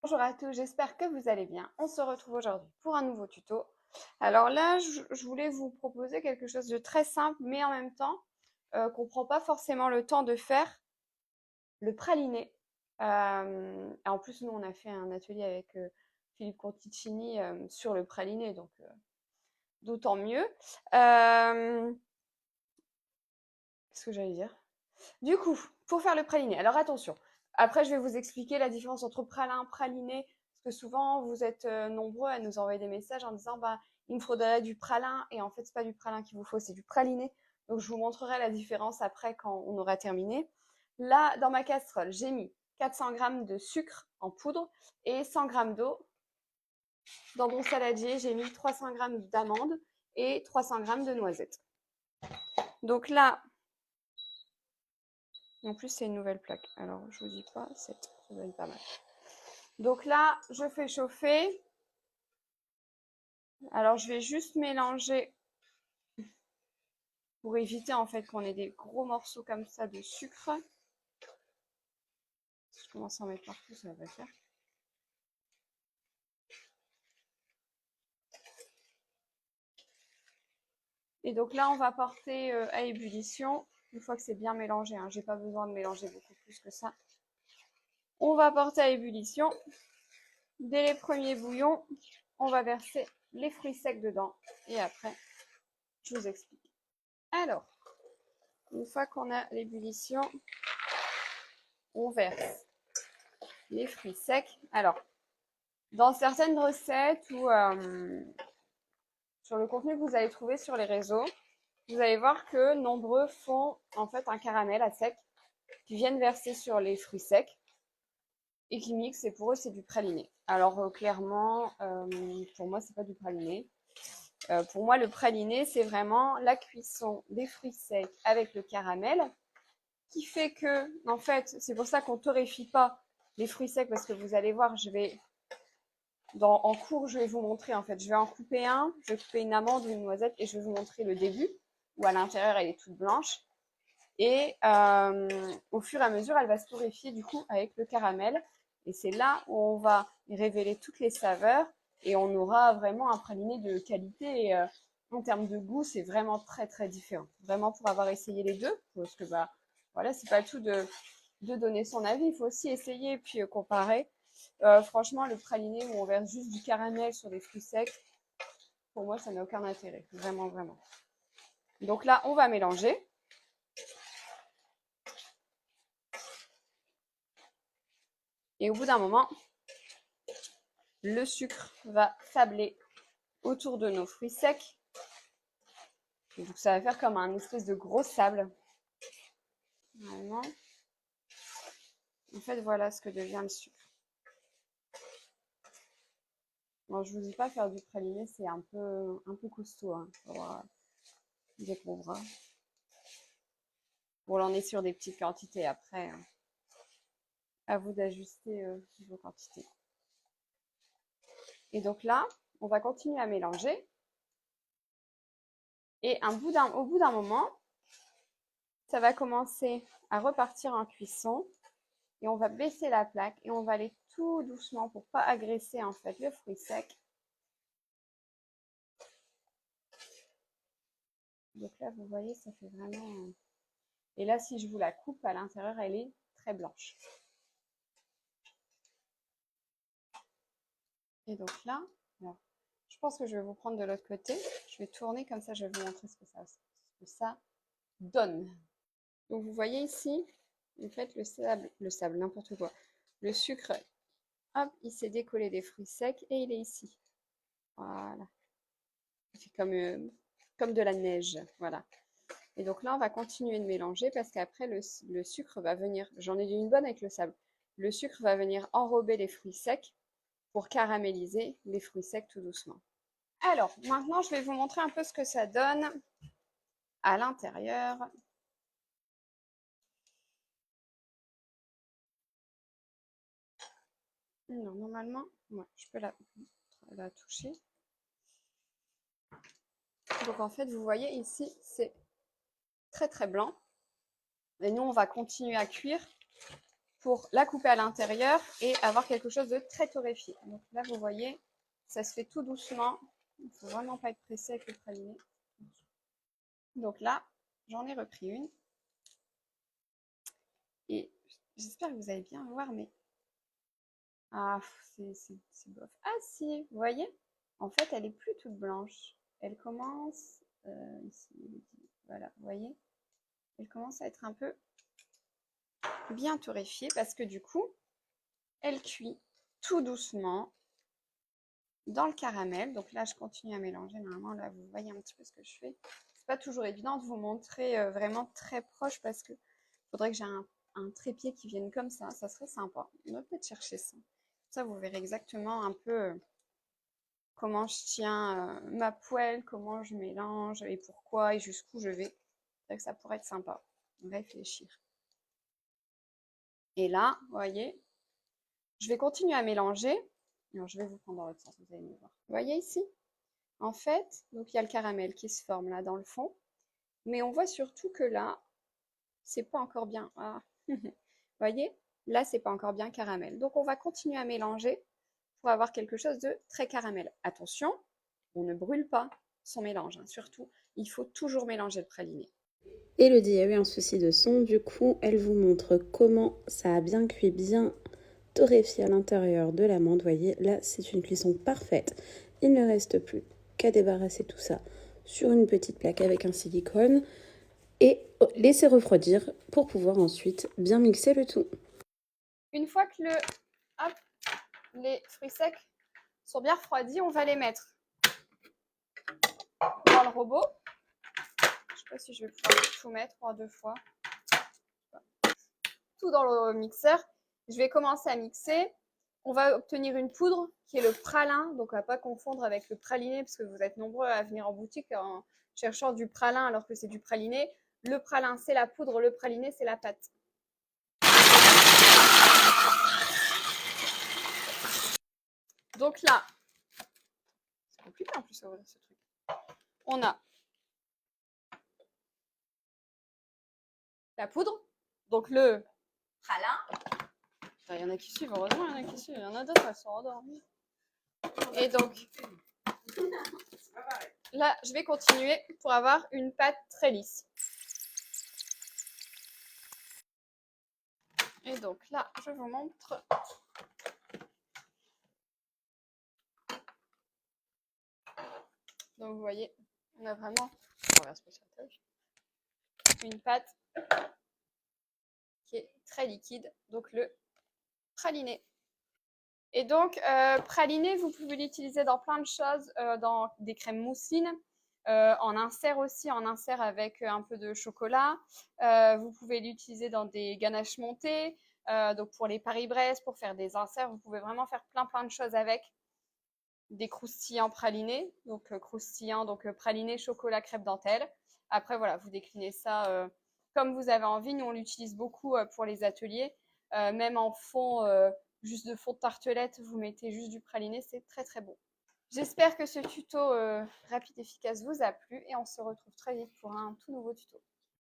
Bonjour à tous, j'espère que vous allez bien. On se retrouve aujourd'hui pour un nouveau tuto. Alors là, je voulais vous proposer quelque chose de très simple, mais en même temps, qu'on ne prend pas forcément le temps de faire, le praliné. Et en plus, nous, on a fait un atelier avec Philippe Conticini sur le praliné, donc d'autant mieux. Qu'est-ce que j'allais dire? Du coup, pour faire le praliné, alors attention, après je vais vous expliquer la différence entre pralin, praliné, parce que souvent vous êtes nombreux à nous envoyer des messages en disant bah il me faudrait du pralin et en fait c'est pas du pralin qu'il vous faut, c'est du praliné. Donc je vous montrerai la différence après quand on aura terminé. Là, dans ma casserole, j'ai mis 400 g de sucre en poudre et 100 g d'eau. Dans mon saladier, j'ai mis 300 g d'amandes et 300 g de noisettes. Donc là, en plus, c'est une nouvelle plaque. Alors, je vous dis pas, ça doit être pas mal. Donc là, je fais chauffer. Alors, je vais juste mélanger pour éviter en fait qu'on ait des gros morceaux comme ça de sucre. Si je commence à en mettre partout, ça va pas faire. Et donc là, on va porter à ébullition. Une fois que c'est bien mélangé, hein, j'ai pas besoin de mélanger beaucoup plus que ça. On va porter à ébullition. Dès les premiers bouillons, on va verser les fruits secs dedans. Et après, je vous explique. Alors, une fois qu'on a l'ébullition, on verse les fruits secs. Alors, dans certaines recettes ou sur le contenu que vous allez trouver sur les réseaux, vous allez voir que nombreux font en fait un caramel à sec, qui viennent verser sur les fruits secs et qui mixent, et pour eux c'est du praliné. Alors clairement, pour moi c'est pas du praliné. Pour moi le praliné c'est vraiment la cuisson des fruits secs avec le caramel, qui fait que, en fait, c'est pour ça qu'on torréfie pas les fruits secs, parce que vous allez voir, en cours, je vais vous montrer, en fait, je vais en couper un, je vais couper une amande ou une noisette et je vais vous montrer le début, où à l'intérieur, elle est toute blanche. Et au fur et à mesure, elle va se torréfier, du coup, avec le caramel. Et c'est là où on va révéler toutes les saveurs et on aura vraiment un praliné de qualité. Et, en termes de goût, c'est vraiment très, très différent. Vraiment, pour avoir essayé les deux, parce que, bah, voilà, c'est pas tout de donner son avis, il faut aussi essayer et puis comparer. Franchement, le praliné où on verse juste du caramel sur des fruits secs, pour moi, ça n'a aucun intérêt. Vraiment, vraiment. Donc là, on va mélanger. Et au bout d'un moment, le sucre va sabler autour de nos fruits secs. Et donc ça va faire comme un espèce de gros sable. Vraiment. En fait, voilà ce que devient le sucre. Bon, je vous dis pas faire du praliné, c'est un peu costaud. Hein, pour découvrir. Bon, là, on est sur des petites quantités. Après, à vous d'ajuster vos quantités. Et donc là, on va continuer à mélanger. Et au bout d'un moment, ça va commencer à repartir en cuisson. Et on va baisser la plaque et on va aller tout doucement pour pas agresser en fait le fruit sec. Donc là, vous voyez, ça fait vraiment... Et là, si je vous la coupe, à l'intérieur, elle est très blanche. Et donc là, alors, je pense que je vais vous prendre de l'autre côté. Je vais tourner comme ça, je vais vous montrer ce que ça donne. Donc vous voyez ici, en fait, le sable, n'importe quoi. Le sucre, hop, il s'est décollé des fruits secs et il est ici. Voilà. Il fait comme de la neige. Voilà. Et donc là, on va continuer de mélanger parce qu'après, le sucre va venir, j'en ai une bonne avec le sable, le sucre va venir enrober les fruits secs pour caraméliser les fruits secs tout doucement. Alors, maintenant, je vais vous montrer un peu ce que ça donne à l'intérieur. Alors, normalement, ouais, je peux la toucher. Donc, en fait, vous voyez ici, c'est très très blanc. Et nous, on va continuer à cuire pour la couper à l'intérieur et avoir quelque chose de très torréfié. Donc là, vous voyez, ça se fait tout doucement. Il ne faut vraiment pas être pressé avec le praliné. Donc là, j'en ai repris une. Et j'espère que vous allez bien voir, mais... Ah, c'est bof. Ah si, vous voyez? En fait, elle est plus toute blanche. Elle commence... ici, voilà, vous voyez? Elle commence à être un peu bien torréfiée parce que du coup, elle cuit tout doucement dans le caramel. Donc là, je continue à mélanger. Normalement, là, vous voyez un petit peu ce que je fais. C'est pas toujours évident de vous montrer vraiment très proche parce que faudrait que j'ai un trépied qui vienne comme ça. Ça serait sympa. On va peut-être chercher ça. Ça, vous verrez exactement un peu comment je tiens ma poêle, comment je mélange et pourquoi et jusqu'où je vais. C'est vrai que ça pourrait être sympa. Réfléchir. Et là, vous voyez, je vais continuer à mélanger. Alors, je vais vous prendre dans l'autre sens, vous allez me voir. Vous voyez ici? En fait, donc il y a le caramel qui se forme là dans le fond. Mais on voit surtout que là, c'est pas encore bien. Ah. Vous voyez? Là, c'est pas encore bien caramel. Donc, on va continuer à mélanger pour avoir quelque chose de très caramel. Attention, on ne brûle pas son mélange. Hein. Surtout, il faut toujours mélanger le praliné. Elodie a eu un souci de son, du coup, elle vous montre comment ça a bien cuit, bien torréfié à l'intérieur de l'amande. Vous voyez, là, c'est une cuisson parfaite. Il ne reste plus qu'à débarrasser tout ça sur une petite plaque avec un silicone et laisser refroidir pour pouvoir ensuite bien mixer le tout. Une fois que les fruits secs sont bien refroidis, on va les mettre dans le robot. Je ne sais pas si je vais pouvoir tout mettre en 2 fois. Tout dans le mixeur. Je vais commencer à mixer. On va obtenir une poudre qui est le pralin. Donc, on ne va pas confondre avec le praliné parce que vous êtes nombreux à venir en boutique en cherchant du pralin alors que c'est du praliné. Le pralin, c'est la poudre. Le praliné, c'est la pâte. Donc là, c'est compliqué en plus à ouvrir ce truc. On a la poudre, donc le pralin. Il y en a qui suivent, heureusement, il y en a qui suivent. Il y en a d'autres, elles sont endormies. Et donc, là, je vais continuer pour avoir une pâte très lisse. Et donc là, je vous montre. Donc vous voyez, on a vraiment une pâte qui est très liquide, donc le praliné. Et donc, praliné, vous pouvez l'utiliser dans plein de choses, dans des crèmes moussines, en insert aussi, en insert avec un peu de chocolat. Vous pouvez l'utiliser dans des ganaches montées, donc pour les Paris-Brest, pour faire des inserts. Vous pouvez vraiment faire plein de choses avec. Des croustillants pralinés, donc croustillant, donc praliné, chocolat, crêpe dentelle. Après, voilà, vous déclinez ça comme vous avez envie. Nous, on l'utilise beaucoup pour les ateliers. Même en fond, juste de fond de tartelette, vous mettez juste du praliné, c'est très bon. J'espère que ce tuto rapide et efficace vous a plu et on se retrouve très vite pour un tout nouveau tuto.